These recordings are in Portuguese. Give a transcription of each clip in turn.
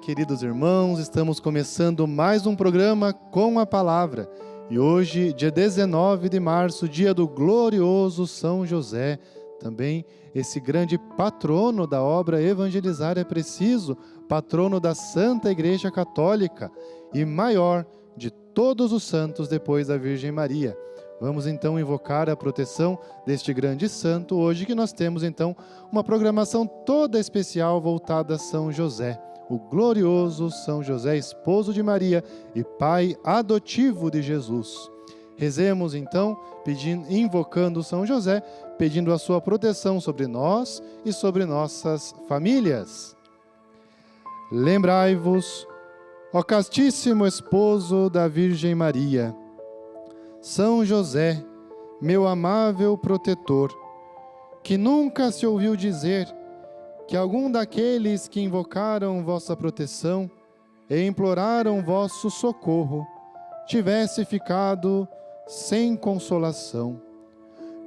queridos irmãos, estamos começando mais um programa com a palavra. E hoje, dia 19 de março, dia do glorioso São José, também esse grande patrono da obra Evangelizar é Preciso, patrono da Santa Igreja Católica e maior de todos os santos depois da Virgem Maria. Vamos então invocar a proteção deste grande santo hoje, que nós temos então uma programação toda especial voltada a São José, o glorioso São José, esposo de Maria e pai adotivo de Jesus. Rezemos então, invocando São José, pedindo a sua proteção sobre nós e sobre nossas famílias. Lembrai-vos, ó castíssimo esposo da Virgem Maria, São José, meu amável protetor, que nunca se ouviu dizer que algum daqueles que invocaram vossa proteção e imploraram vosso socorro tivesse ficado sem consolação.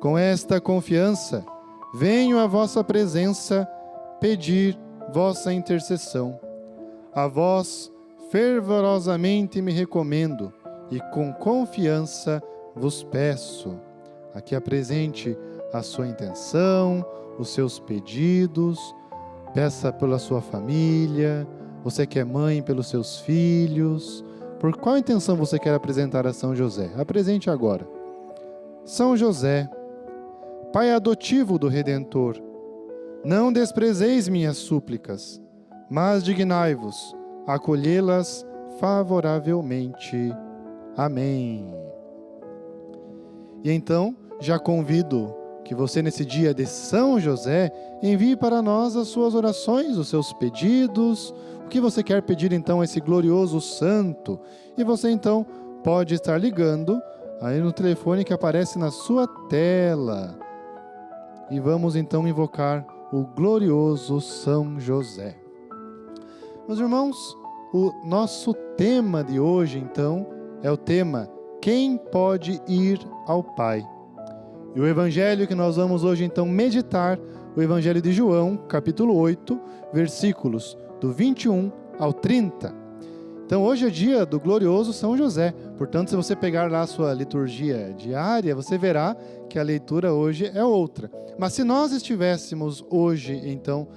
Com esta confiança, venho à vossa presença pedir vossa intercessão. A vós fervorosamente me recomendo e com confiança vos peço. Aqui apresente a sua intenção, os seus pedidos, peça pela sua família, você que é mãe pelos seus filhos. Por qual intenção você quer apresentar a São José? Apresente agora. São José, pai adotivo do Redentor, não desprezeis minhas súplicas, mas dignai-vos a acolhê-las favoravelmente. Amém. E então, já convido que você, nesse dia de São José, envie para nós as suas orações, os seus pedidos, o que você quer pedir então a esse glorioso santo. E você então pode estar ligando aí no telefone que aparece na sua tela. E vamos então invocar o glorioso São José. Meus irmãos, o nosso tema de hoje então é o tema Quem pode ir ao Pai? E o evangelho que nós vamos hoje então meditar, o evangelho de João, capítulo 8, versículos do 21 ao 30. Então hoje é dia do glorioso São José, portanto se você pegar lá a sua liturgia diária, você verá que a leitura hoje é outra. Mas se nós estivéssemos hoje então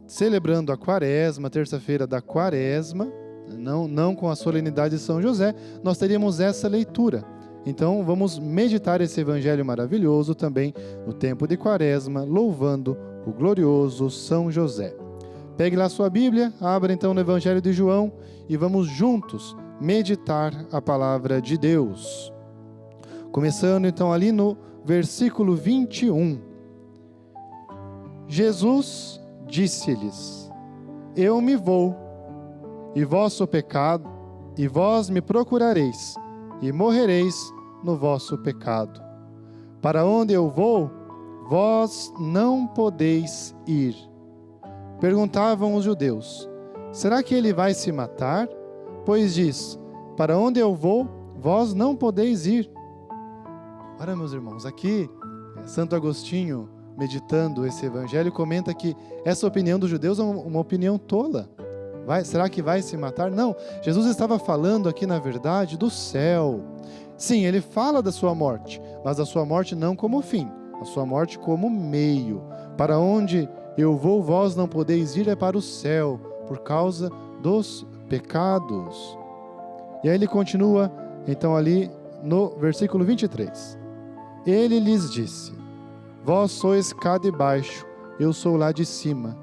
celebrando a quaresma, terça-feira da quaresma, não com a solenidade de São José, nós teríamos essa leitura. Então vamos meditar esse evangelho maravilhoso também no tempo de quaresma, louvando o glorioso São José. Pegue lá sua Bíblia, abra então no evangelho de João e vamos juntos meditar a palavra de Deus. Começando então ali no versículo 21. Jesus disse-lhes: Eu me vou, e vosso pecado, e vós me procurareis, e morrereis no vosso pecado. Para onde eu vou, vós não podeis ir. Perguntavam os judeus: será que ele vai se matar? Pois diz: para onde eu vou, vós não podeis ir. Ora, meus irmãos, aqui Santo Agostinho, meditando esse evangelho, comenta que essa opinião dos judeus é uma opinião tola. Será que vai se matar? Não, Jesus estava falando aqui, na verdade, do céu. Sim, ele fala da sua morte, mas a sua morte não como fim, a sua morte como meio. Para onde eu vou, vós não podeis ir, é para o céu, por causa dos pecados. E aí ele continua, então ali no versículo 23. Ele lhes disse: vós sois cá de baixo, eu sou lá de cima.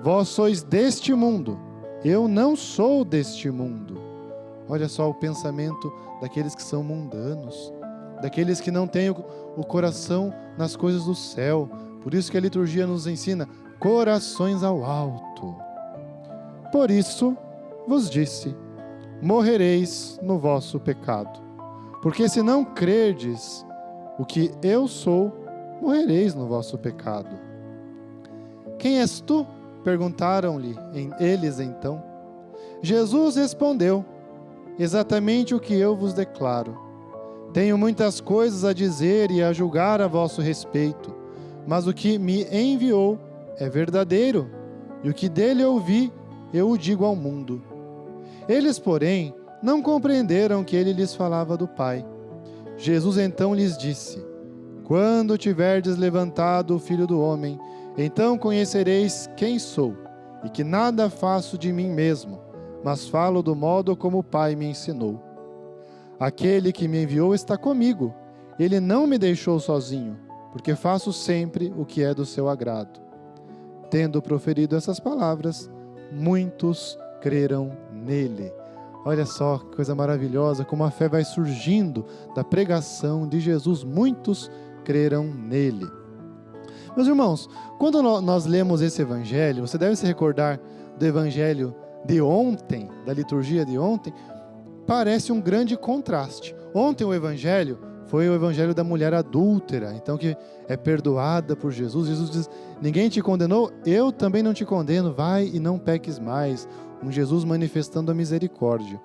Vós sois deste mundo, eu não sou deste mundo. Olha só o pensamento daqueles que são mundanos, daqueles que não têm o coração nas coisas do céu. Por isso que a liturgia nos ensina corações ao alto. Por isso vos disse: morrereis no vosso pecado. Porque se não crerdes o que eu sou, morrereis no vosso pecado. Quem és tu? Perguntaram-lhe eles então. Jesus respondeu: exatamente o que eu vos declaro. Tenho muitas coisas a dizer e a julgar a vosso respeito, mas o que me enviou é verdadeiro, e o que dele ouvi, eu o digo ao mundo. Eles, porém, não compreenderam que ele lhes falava do Pai. Jesus então lhes disse: quando tiverdes levantado o Filho do Homem, então conhecereis quem sou, e que nada faço de mim mesmo, mas falo do modo como o Pai me ensinou. Aquele que me enviou está comigo. Ele não me deixou sozinho, porque faço sempre o que é do seu agrado. Tendo proferido essas palavras, muitos creram nele. Olha só que coisa maravilhosa, como a fé vai surgindo da pregação de Jesus. Muitos creram nele. Meus irmãos, quando nós lemos esse evangelho, você deve se recordar do evangelho de ontem, da liturgia de ontem, parece um grande contraste. Ontem o evangelho foi o evangelho da mulher adúltera, então que é perdoada por Jesus. Jesus diz: ninguém te condenou, eu também não te condeno, vai e não peques mais. Um Jesus manifestando a misericórdia.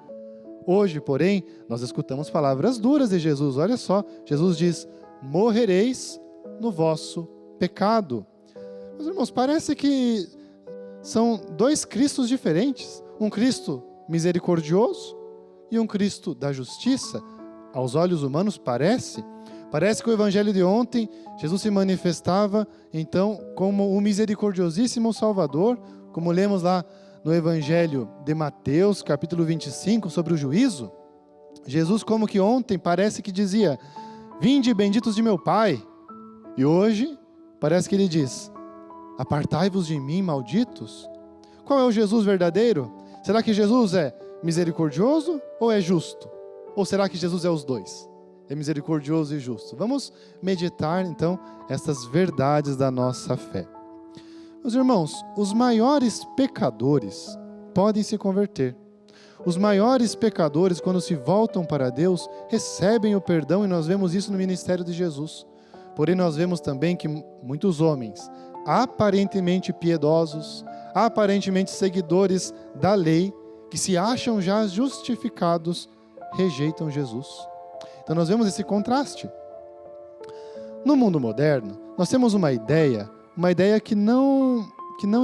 Hoje, porém, nós escutamos palavras duras de Jesus. Olha só, Jesus diz: morrereis no vosso pecado. Meus irmãos, parece que são dois Cristos diferentes. Um Cristo misericordioso e um Cristo da justiça. Aos olhos humanos parece que o evangelho de ontem, Jesus se manifestava então como o misericordiosíssimo Salvador, como lemos lá no evangelho de Mateus, capítulo 25, sobre o juízo. Jesus, como que ontem, parece que dizia: vinde benditos de meu Pai. E hoje, parece que ele diz: apartai-vos de mim, malditos. Qual é o Jesus verdadeiro? Será que Jesus é misericordioso ou é justo? Ou será que Jesus é os dois? É misericordioso e justo? Vamos meditar, então, essas verdades da nossa fé. Meus irmãos, os maiores pecadores podem se converter. Os maiores pecadores, quando se voltam para Deus, recebem o perdão, e nós vemos isso no ministério de Jesus. Porém, nós vemos também que muitos homens, aparentemente piedosos, aparentemente seguidores da lei, que se acham já justificados, rejeitam Jesus. Então nós vemos esse contraste. No mundo moderno, nós temos uma ideia que não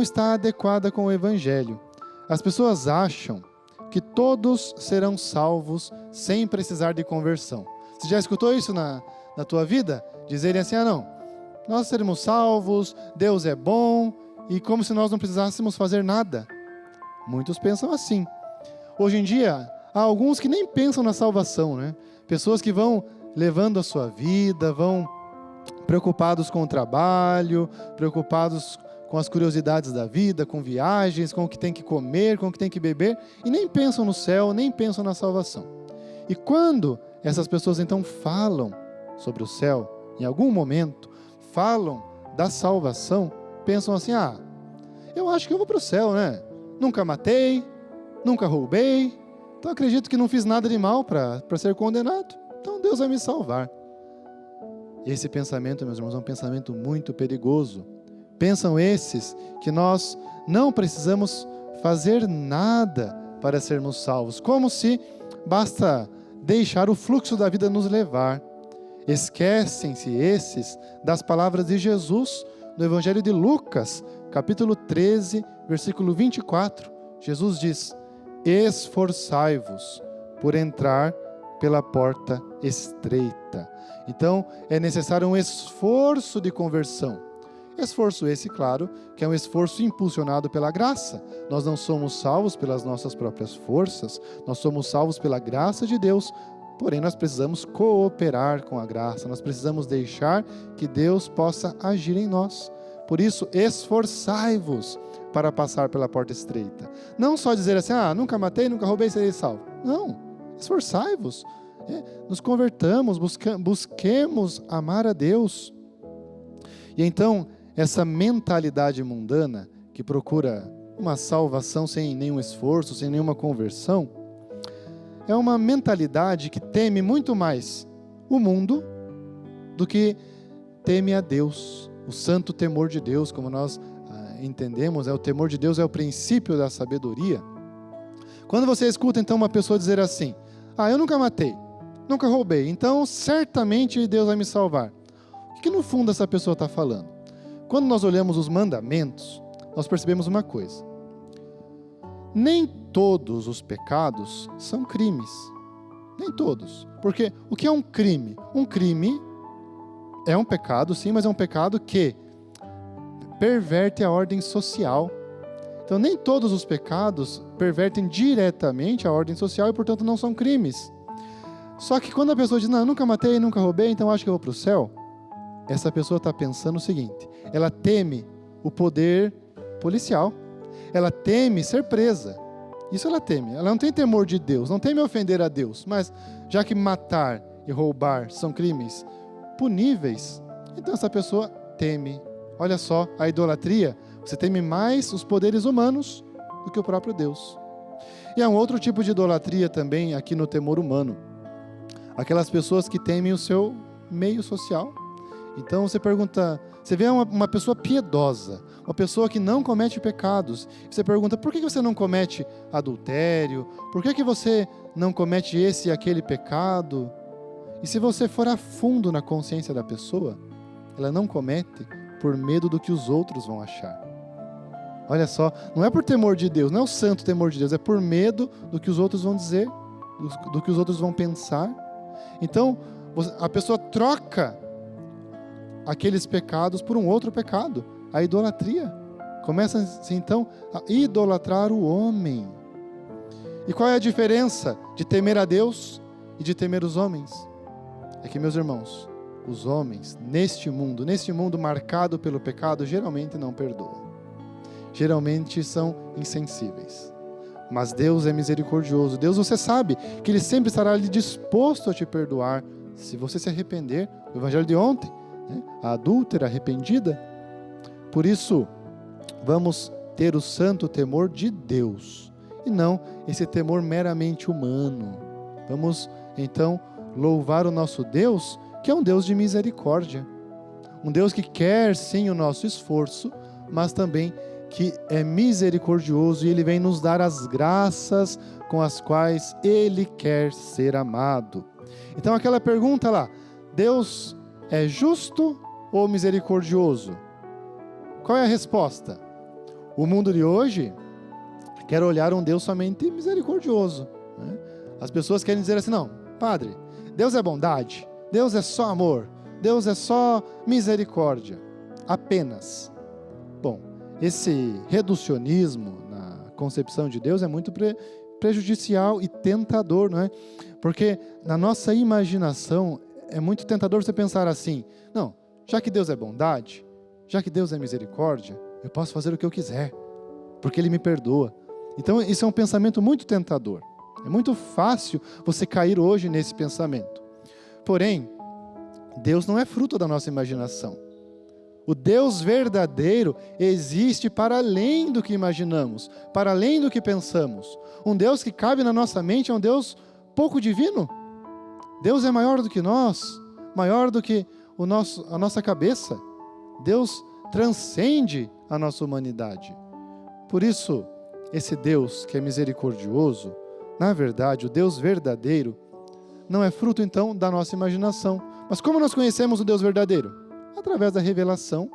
está adequada com o Evangelho. As pessoas acham que todos serão salvos sem precisar de conversão. Você já escutou isso na tua vida? Dizerem assim: não, nós seremos salvos, Deus é bom, e como se nós não precisássemos fazer nada. Muitos pensam assim. Hoje em dia, há alguns que nem pensam na salvação, né? Pessoas que vão levando a sua vida, vão preocupados com o trabalho, preocupados com as curiosidades da vida, com viagens, com o que tem que comer, com o que tem que beber, e nem pensam no céu, nem pensam na salvação. E quando essas pessoas então falam sobre o céu, em algum momento, falam da salvação, pensam assim: eu acho que eu vou para o céu, né? Nunca matei, nunca roubei, então acredito que não fiz nada de mal para ser condenado, então Deus vai me salvar. E esse pensamento, meus irmãos, é um pensamento muito perigoso. Pensam esses que nós não precisamos fazer nada para sermos salvos, como se basta deixar o fluxo da vida nos levar. Esquecem-se esses das palavras de Jesus no Evangelho de Lucas, capítulo 13, versículo 24. Jesus diz: esforçai-vos por entrar pela porta estreita. Então, é necessário um esforço de conversão. Esforço esse, claro, que é um esforço impulsionado pela graça. Nós não somos salvos pelas nossas próprias forças, nós somos salvos pela graça de Deus, porém nós precisamos cooperar com a graça, nós precisamos deixar que Deus possa agir em nós. Por isso, esforçai-vos para passar pela porta estreita. Não só dizer assim: nunca matei, nunca roubei, serei salvo. Não, esforçai-vos. Nos convertamos, busquemos amar a Deus. E então, essa mentalidade mundana, que procura uma salvação sem nenhum esforço, sem nenhuma conversão, é uma mentalidade que teme muito mais o mundo do que teme a Deus. O santo temor de Deus, como nós entendemos, o temor de Deus é o princípio da sabedoria. Quando você escuta então uma pessoa dizer assim: eu nunca matei, nunca roubei, então certamente Deus vai me salvar. O que no fundo essa pessoa está falando? Quando nós olhamos os mandamentos, nós percebemos uma coisa: nem todos os pecados são crimes. Nem todos. Porque o que é um crime? Um crime é um pecado, sim, mas é um pecado que perverte a ordem social. Então, nem todos os pecados pervertem diretamente a ordem social e, portanto, não são crimes. Só que quando a pessoa diz, não, eu nunca matei, nunca roubei, então acho que eu vou para o céu, essa pessoa está pensando o seguinte, ela teme o poder policial, ela teme ser presa. Isso ela teme. Ela não tem temor de Deus, não teme ofender a Deus, mas já que matar e roubar são crimes puníveis, então essa pessoa teme. Olha só, a idolatria, você teme mais os poderes humanos do que o próprio Deus. E há um outro tipo de idolatria também aqui no temor humano. Aquelas pessoas que temem o seu meio social. Então você pergunta, você vê uma pessoa piedosa, uma pessoa que não comete pecados. Você pergunta, por que você não comete adultério? Por que você não comete esse e aquele pecado? E se você for a fundo na consciência da pessoa, ela não comete por medo do que os outros vão achar. Olha só, não é por temor de Deus, não é o santo temor de Deus, é por medo do que os outros vão dizer, do que os outros vão pensar. Então, a pessoa troca aqueles pecados por um outro pecado, a idolatria. Começa-se então a idolatrar o homem. E qual é a diferença de temer a Deus e de temer os homens? É que, meus irmãos, os homens, neste mundo marcado pelo pecado, geralmente não perdoam. Geralmente são insensíveis. Mas Deus é misericordioso. Deus, você sabe que Ele sempre estará ali disposto a te perdoar, se você se arrepender. O evangelho de ontem, né? A adúltera arrependida. Por isso, vamos ter o santo temor de Deus, e não esse temor meramente humano. Vamos, então, louvar o nosso Deus, que é um Deus de misericórdia. Um Deus que quer, sim, o nosso esforço, mas também que é misericordioso e Ele vem nos dar as graças com as quais Ele quer ser amado. Então aquela pergunta lá, Deus é justo ou misericordioso? Qual é a resposta? O mundo de hoje quer olhar um Deus somente misericordioso, né? As pessoas querem dizer assim, não, padre, Deus é bondade, Deus é só amor, Deus é só misericórdia, apenas. Bom, esse reducionismo na concepção de Deus é muito prejudicial e tentador, não é? Porque na nossa imaginação é muito tentador você pensar assim, não, já que Deus é bondade, já que Deus é misericórdia, eu posso fazer o que eu quiser, porque Ele me perdoa. Então isso é um pensamento muito tentador. É muito fácil você cair hoje nesse pensamento. Porém, Deus não é fruto da nossa imaginação. O Deus verdadeiro existe para além do que imaginamos, para além do que pensamos. Um Deus que cabe na nossa mente é um Deus pouco divino. Deus é maior do que nós, maior do que a nossa cabeça. Deus transcende a nossa humanidade. Por isso, esse Deus que é misericordioso, na verdade, o Deus verdadeiro, não é fruto então da nossa imaginação. Mas como nós conhecemos o Deus verdadeiro? Através da revelação.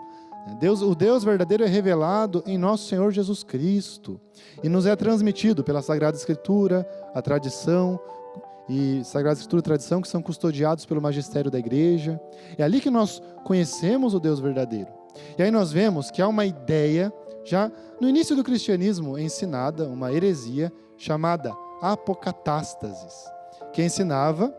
O Deus verdadeiro é revelado em nosso Senhor Jesus Cristo e nos é transmitido pela Sagrada Escritura, a tradição, e Sagrada Escritura e tradição que são custodiados pelo magistério da igreja. É ali que nós conhecemos o Deus verdadeiro. E aí nós vemos que há uma ideia, já no início do cristianismo ensinada, uma heresia chamada apocatástasis, que ensinava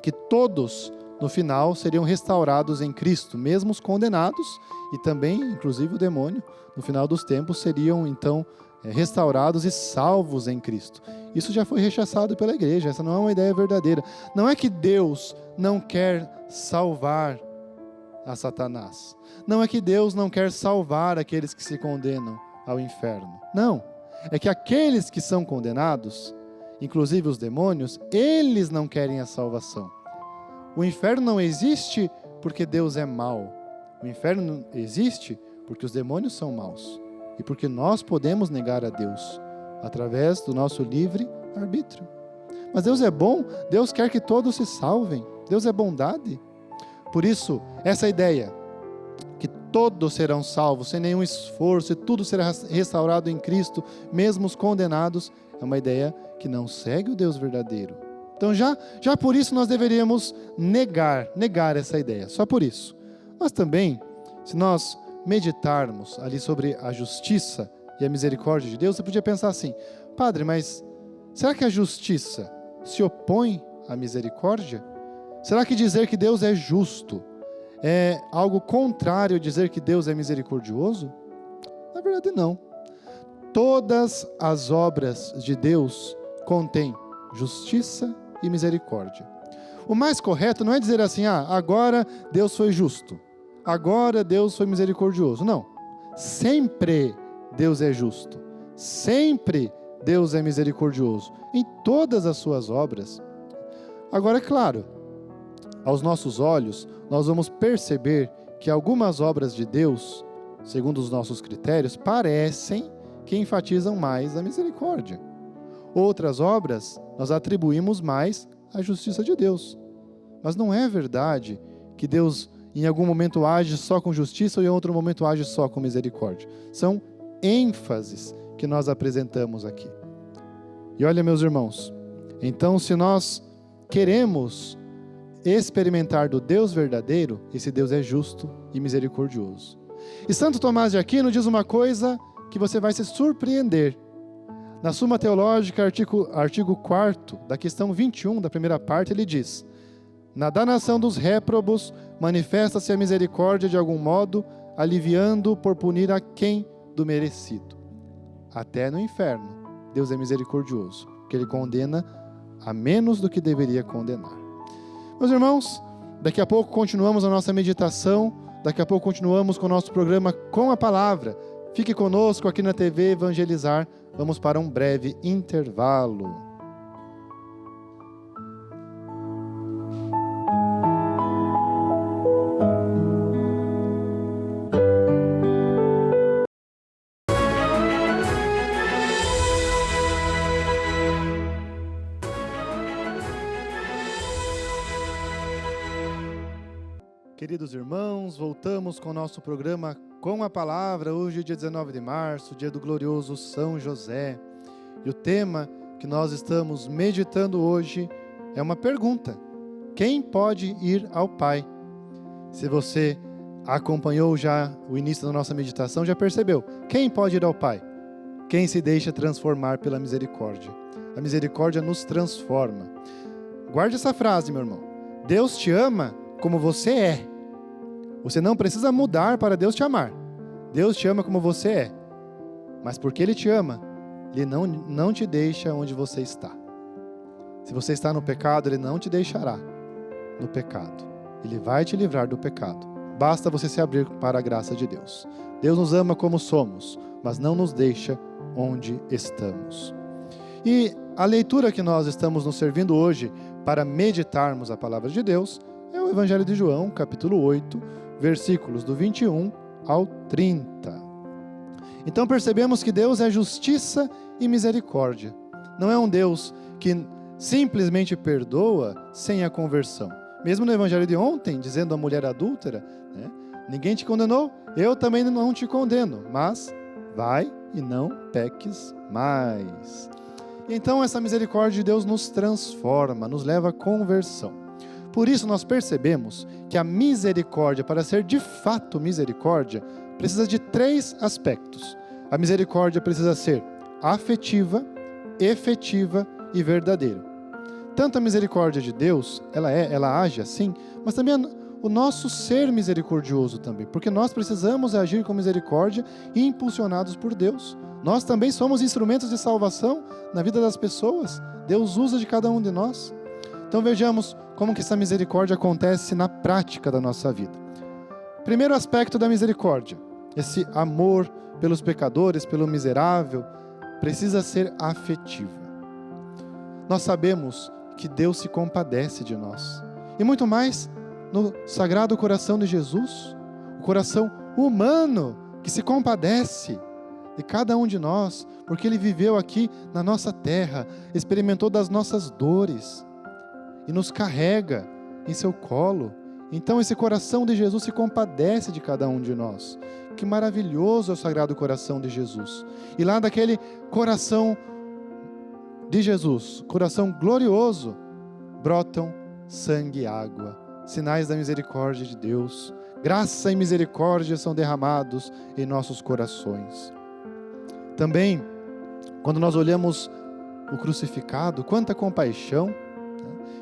que todos no final seriam restaurados em Cristo, mesmo os condenados e também, inclusive o demônio, no final dos tempos seriam então restaurados e salvos em Cristo. Isso já foi rechaçado pela igreja, essa não é uma ideia verdadeira. Não é que Deus não quer salvar a Satanás. Não é que Deus não quer salvar aqueles que se condenam ao inferno. Não, é que aqueles que são condenados, inclusive os demônios, eles não querem a salvação. O inferno não existe porque Deus é mau. O inferno existe porque os demônios são maus. E porque nós podemos negar a Deus através do nosso livre arbítrio. Mas Deus é bom, Deus quer que todos se salvem. Deus é bondade. Por isso, essa ideia que todos serão salvos, sem nenhum esforço, e tudo será restaurado em Cristo, mesmo os condenados, é uma ideia que não segue o Deus verdadeiro. Então já por isso nós deveríamos negar essa ideia, só por isso. Mas também, se nós meditarmos ali sobre a justiça e a misericórdia de Deus, você podia pensar assim: padre, mas será que a justiça se opõe à misericórdia? Será que dizer que Deus é justo é algo contrário a dizer que Deus é misericordioso? Na verdade, não. Todas as obras de Deus contêm justiça e misericórdia. O mais correto não é dizer assim: agora Deus foi justo, agora Deus foi misericordioso. Não. Sempre Deus é justo. Sempre Deus é misericordioso. Em todas as suas obras. Agora, é claro, aos nossos olhos, nós vamos perceber que algumas obras de Deus, segundo os nossos critérios, parecem que enfatizam mais a misericórdia. Outras obras, nós atribuímos mais à justiça de Deus. Mas não é verdade que Deus, em algum momento, age só com justiça e em outro momento age só com misericórdia. São ênfases que nós apresentamos aqui. E olha, meus irmãos, então se nós queremos experimentar do Deus verdadeiro, esse Deus é justo e misericordioso. E Santo Tomás de Aquino diz uma coisa que você vai se surpreender. Na Suma Teológica, artigo 4º, da questão 21, da primeira parte, ele diz: na danação dos réprobos, manifesta-se a misericórdia de algum modo, aliviando por punir a quem do merecido. Até no inferno, Deus é misericordioso, porque Ele condena a menos do que deveria condenar. Meus irmãos, daqui a pouco continuamos a nossa meditação, daqui a pouco continuamos com o nosso programa Com a Palavra. Fique conosco aqui na TV Evangelizar, vamos para um breve intervalo. Queridos irmãos, voltamos com o nosso programa Com a Palavra, hoje é dia 19 de março, dia do glorioso São José. E o tema que nós estamos meditando hoje é uma pergunta: quem pode ir ao Pai? Se você acompanhou já o início da nossa meditação, já percebeu, quem pode ir ao Pai? Quem se deixa transformar pela misericórdia. A misericórdia nos transforma. Guarde essa frase, meu irmão. Deus te ama como você é. Você não precisa mudar para Deus te amar. Deus te ama como você é. Mas porque Ele te ama, Ele não te deixa onde você está. Se você está no pecado, Ele não te deixará no pecado. Ele vai te livrar do pecado. Basta você se abrir para a graça de Deus. Deus nos ama como somos, mas não nos deixa onde estamos. E a leitura que nós estamos nos servindo hoje para meditarmos a palavra de Deus é o Evangelho de João, capítulo 8, versículos do 21 ao 30. Então percebemos que Deus é justiça e misericórdia. Não é um Deus que simplesmente perdoa sem a conversão. Mesmo no Evangelho de ontem, dizendo à mulher adúltera, né, ninguém te condenou, eu também não te condeno, mas vai e não peques mais. Então essa misericórdia de Deus nos transforma, nos leva à conversão. Por isso nós percebemos que a misericórdia, para ser de fato misericórdia, precisa de 3 aspectos. A misericórdia precisa ser afetiva, efetiva e verdadeira. Tanto a misericórdia de Deus, ela age assim, mas também o nosso ser misericordioso também, porque nós precisamos agir com misericórdia e impulsionados por Deus. Nós também somos instrumentos de salvação na vida das pessoas. Deus usa de cada um de nós. Então vejamos como que essa misericórdia acontece na prática da nossa vida. Primeiro aspecto da misericórdia, esse amor pelos pecadores, pelo miserável, precisa ser afetiva. Nós sabemos que Deus se compadece de nós. E muito mais no Sagrado Coração de Jesus, o coração humano que se compadece de cada um de nós, porque Ele viveu aqui na nossa terra, experimentou das nossas dores, e nos carrega em seu colo Então esse coração de Jesus se compadece de cada um de nós. Que maravilhoso é o Sagrado Coração de Jesus. E lá daquele coração de Jesus, coração glorioso, brotam sangue e água, sinais da misericórdia de Deus. Graça e misericórdia são derramados em nossos corações. Também, quando nós olhamos o crucificado, quanta compaixão, né?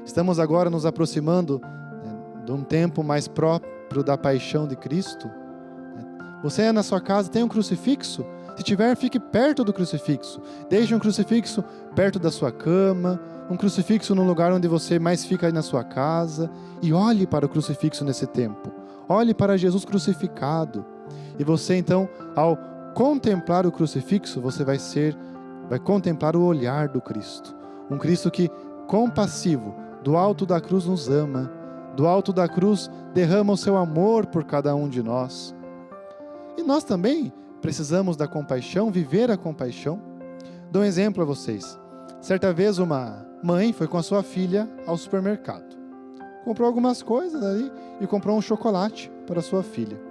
Estamos agora nos aproximando, né, de um tempo mais próprio da paixão de Cristo. Você na sua casa tem um crucifixo? Se tiver, fique perto do crucifixo. Deixe um crucifixo perto da sua cama, um crucifixo no lugar onde você mais fica aí na sua casa, e olhe para o crucifixo nesse tempo. Olhe para Jesus crucificado. E você então, ao contemplar o crucifixo, você vai contemplar o olhar do Cristo. Um Cristo que, compassivo, do alto da cruz nos ama, do alto da cruz derrama o seu amor por cada um de nós. E nós também precisamos da compaixão, viver a compaixão. Dou um exemplo a vocês. Certa vez uma mãe foi com a sua filha ao supermercado. Comprou algumas coisas ali e comprou um chocolate para a sua filha.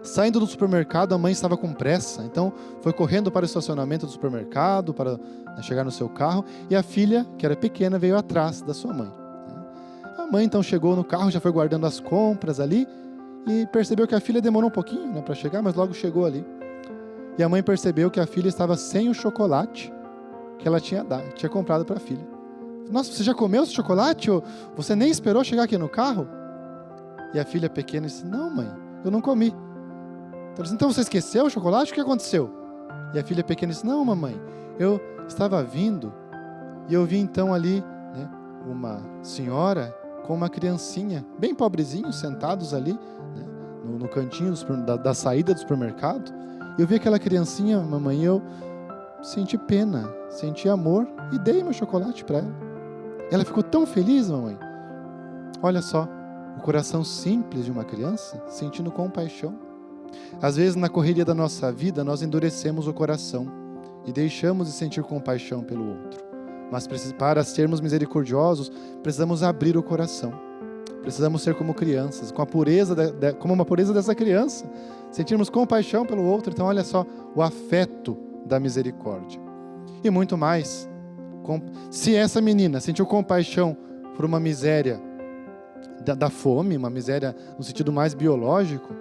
Saindo do supermercado, a mãe estava com pressa, então foi correndo para o estacionamento do supermercado para chegar no seu carro, e a filha, que era pequena, veio atrás da sua mãe. A mãe então chegou no carro, já foi guardando as compras ali, e percebeu que a filha demorou um pouquinho, né, para chegar, mas logo chegou ali. E a mãe percebeu que a filha estava sem o chocolate que ela tinha comprado para a filha. Nossa, você já comeu esse chocolate? Ou você nem esperou chegar aqui no carro? E a filha pequena disse, não mãe, eu não comi. Então você esqueceu o chocolate? O que aconteceu? E a filha pequena disse, não mamãe, eu estava vindo e eu vi então ali, né, uma senhora com uma criancinha, bem pobrezinho, sentados ali, né, no cantinho da saída do supermercado. Eu vi aquela criancinha, mamãe, e eu senti pena, senti amor e dei meu chocolate para ela. Ela ficou tão feliz, mamãe. Olha só, o coração simples de uma criança sentindo compaixão. Às vezes, na correria da nossa vida, nós endurecemos o coração e deixamos de sentir compaixão pelo outro. Mas para sermos misericordiosos, precisamos abrir o coração. Precisamos ser como crianças, com a pureza como uma pureza dessa criança, sentirmos compaixão pelo outro. Então, olha só, o afeto da misericórdia. E muito mais. Se essa menina sentiu compaixão por uma miséria da fome, uma miséria no sentido mais biológico,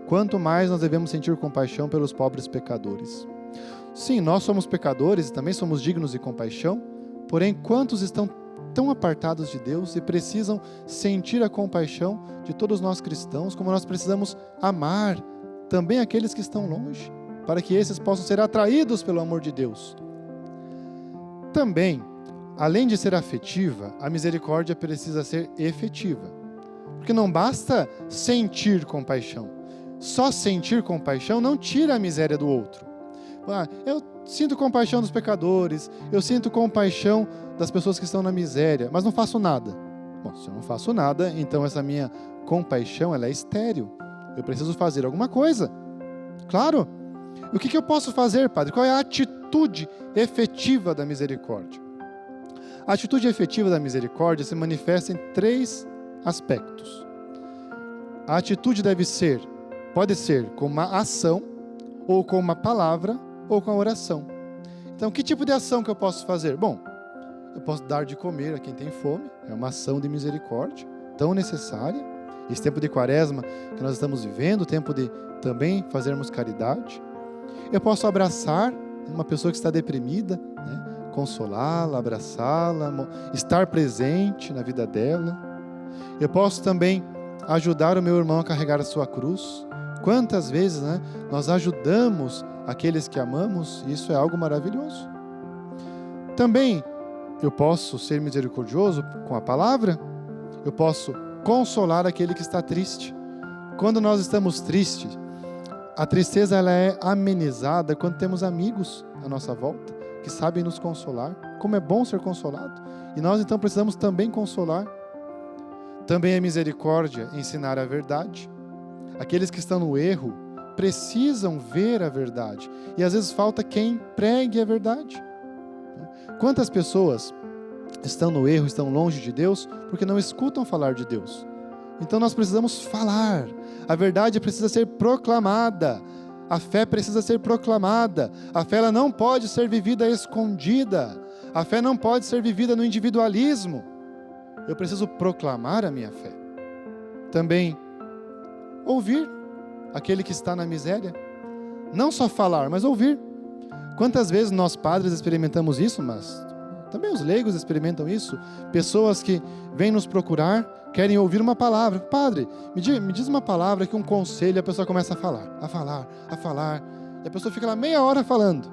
quanto mais nós devemos sentir compaixão pelos pobres pecadores. Sim, nós somos pecadores e também somos dignos de compaixão, porém, quantos estão tão apartados de Deus e precisam sentir a compaixão de todos nós cristãos, como nós precisamos amar também aqueles que estão longe, para que esses possam ser atraídos pelo amor de Deus. Também, além de ser afetiva, a misericórdia precisa ser efetiva. Porque não basta sentir compaixão. Só sentir compaixão não tira a miséria do outro. Eu sinto compaixão dos pecadores, eu sinto compaixão das pessoas que estão na miséria, mas não faço nada. Bom, se eu não faço nada, então essa minha compaixão ela é estéril. Eu preciso fazer alguma coisa. Claro. O que eu posso fazer, Padre? Qual é a atitude efetiva da misericórdia? A atitude efetiva da misericórdia se manifesta em 3 aspectos. A atitude pode ser com uma ação, ou com uma palavra, ou com a oração. Então, que tipo de ação que eu posso fazer? Bom, eu posso dar de comer a quem tem fome, é uma ação de misericórdia, tão necessária. Esse tempo de quaresma que nós estamos vivendo, tempo de também fazermos caridade. Eu posso abraçar uma pessoa que está deprimida, né? Consolá-la, abraçá-la, estar presente na vida dela. Eu posso também ajudar o meu irmão a carregar a sua cruz. Quantas vezes, né, nós ajudamos aqueles que amamos, e isso é algo maravilhoso. Também eu posso ser misericordioso com a palavra, eu posso consolar aquele que está triste. Quando nós estamos tristes, a tristeza ela é amenizada quando temos amigos à nossa volta, que sabem nos consolar. Como é bom ser consolado. E nós então precisamos também consolar. Também é misericórdia ensinar a verdade. Aqueles que estão no erro precisam ver a verdade. E às vezes falta quem pregue a verdade. Quantas pessoas estão no erro, estão longe de Deus, porque não escutam falar de Deus? Então nós precisamos falar. A verdade precisa ser proclamada. A fé precisa ser proclamada. A fé ela não pode ser vivida escondida. A fé não pode ser vivida no individualismo. Eu preciso proclamar a minha fé. Também ouvir aquele que está na miséria. Não só falar, mas ouvir. Quantas vezes nós padres experimentamos isso, mas também os leigos experimentam isso. Pessoas que vêm nos procurar, querem ouvir uma palavra. Padre, me diz uma palavra aqui, um conselho, e a pessoa começa a falar. E a pessoa fica lá meia hora falando.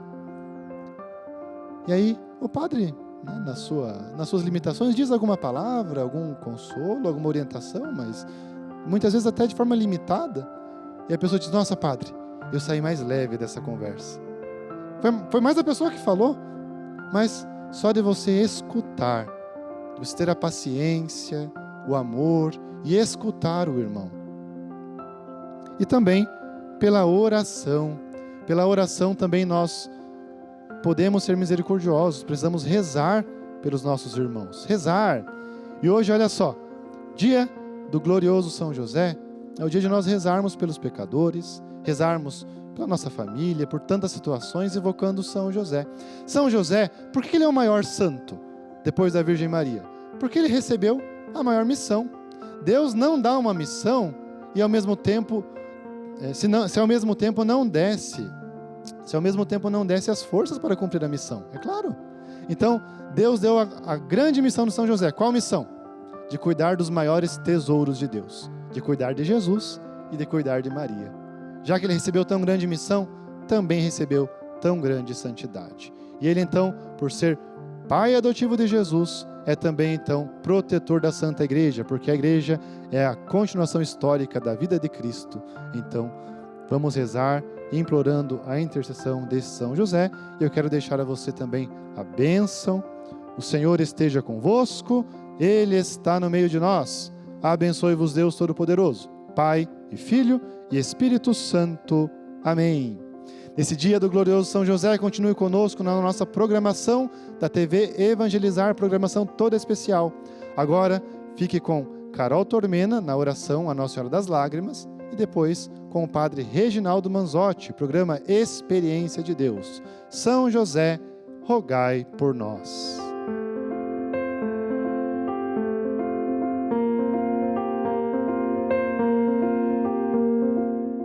E aí, o padre, né, nas suas limitações, diz alguma palavra, algum consolo, alguma orientação, mas muitas vezes até de forma limitada. E a pessoa diz, nossa, padre, eu saí mais leve dessa conversa. Foi mais a pessoa que falou, mas só de você escutar, de você ter a paciência, o amor e escutar o irmão. E também pela oração. Pela oração também nós podemos ser misericordiosos, precisamos rezar pelos nossos irmãos. Rezar. E hoje, olha só, dia do glorioso São José, é o dia de nós rezarmos pelos pecadores, rezarmos pela nossa família, por tantas situações, invocando São José. São José, por que ele é o maior santo depois da Virgem Maria? Porque ele recebeu a maior missão. Deus não dá uma missão e ao mesmo tempo, se ao mesmo tempo não desse as forças para cumprir a missão, é claro. Então, Deus deu a grande missão de São José. Qual missão? De cuidar dos maiores tesouros de Deus, de cuidar de Jesus e de cuidar de Maria. Já que ele recebeu tão grande missão, também recebeu tão grande santidade. E ele então, por ser pai adotivo de Jesus, é também então protetor da Santa Igreja, porque a Igreja é a continuação histórica da vida de Cristo. Então, vamos rezar implorando a intercessão de São José. E eu quero deixar a você também a bênção. O Senhor esteja convosco, Ele está no meio de nós. Abençoe-vos Deus Todo-Poderoso, Pai e Filho e Espírito Santo. Amém. Nesse dia do glorioso São José, continue conosco na nossa programação da TV Evangelizar, programação toda especial. Agora, fique com Carol Tormena na oração a Nossa Senhora das Lágrimas e depois com o Padre Reginaldo Manzotti, programa Experiência de Deus. São José, rogai por nós.